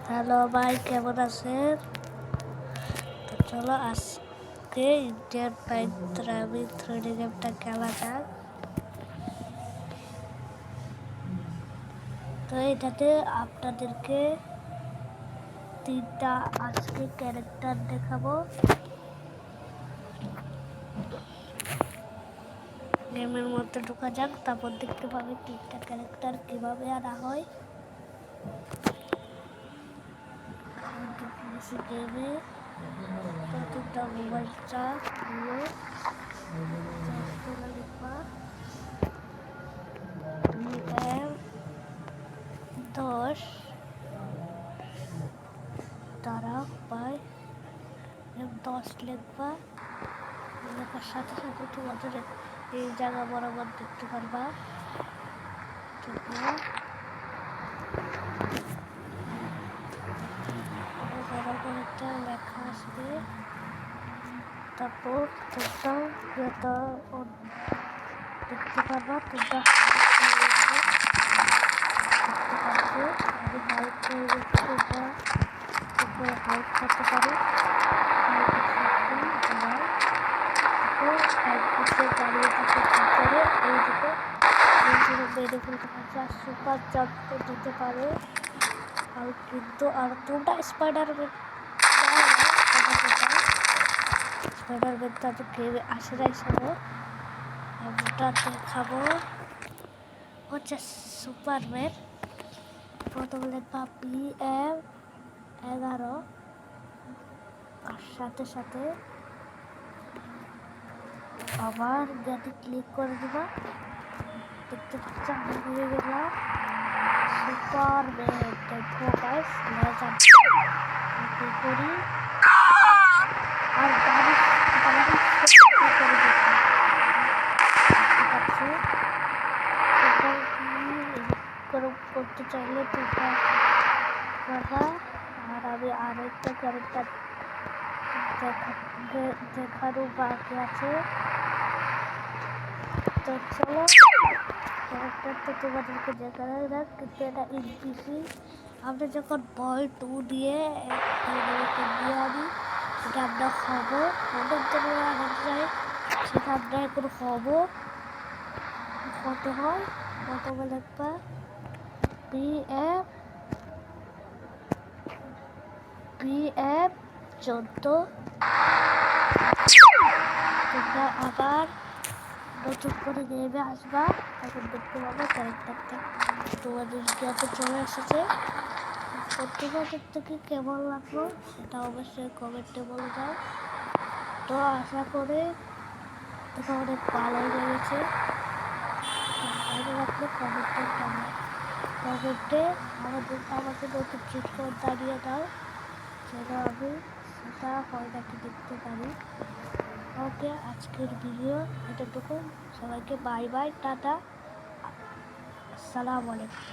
Hello ভাই, কেমন আছেন? তো চলো আজকে ইন্ডিয়ান বাইক ড্রাইভিং 3D গেমটা খেলা যাক। তো এটাতে আপনাদেরকে 3টা আজকে ক্যারেক্টার দেখাবো। গেমের মধ্যে ঢোকা যাক, তারপর দেখতে পাবে 3টা ক্যারেক্টার কিভাবে আনা হয়। গেমে প্রতিটা মোবাইল চার্জ করে লিখবা 10 দ্বারা পাই 10 লিখবা। লেখার সাথে সাথে তোমাদের এই জায়গা বরাবর দেখতে পারবা। একটা লেখা আসবে, তারপর তোমরা দেখতে পারবা। তোমরা হাইট করে তোমরা উপরে হাইট করতে পারো। দাঁড়িয়ে থাকে ভিতরে এই দিকে বেড়ে ফেলতে পারছে, আর সুপার জাম্প দিতে পারে। আর কিন্তু আর তোমরা স্পাইডারম্যান তো গেমে আসে না হিসাবে আমরা দেখাবো। হচ্ছে সুপারম্যান। প্রথমে লিখবা PM11 আর সাথে সাথে আবার গেটে ক্লিক করে দিবা। দেখতে পাচ্ছ আমি হয়ে গেলাম সুপারম্যান। দেখো গাইস করি আর গাড়ি করতে চাইলে তোমরা করবা। আর আমি আরেকটা ক্যারেক্টার দেখারও বাকি আছে। তো চলো ক্যারেক্টারটা তোমাদেরকে দেখানো যাক, কিন্তু এটা ইনপিসি। আমরা যখন বয় 2 দিয়ে আনি এটা আমরা হবো অনেক ধরনের আনেক যায়, সেটা আমরা এখন হবো। কত হয় প্রথমে দেখবা PM14। তোমরা আবার নতুন করে গেমে আসবা, তখন দেখতে পাবো ক্যারেক্টারটা তোমাদের গেমে চলে এসেছে। তোমাদের থেকে কেমন লাগলো সেটা অবশ্যই কমেন্টে বলে দাও। তো আশা করে এটা অনেক ভালোই লেগেছে। ভালো লাগলে কমেন্টে আমাকে নতুন ট্রিট করে দাঁড়িয়ে দাও, যেন আমি সেটা হয় নাকি দেখতে পারি। ওকে, আজকের ভিডিও এতটুকু। সবাইকে বাই বাই, টাটা, আসসালামু আলাইকুম।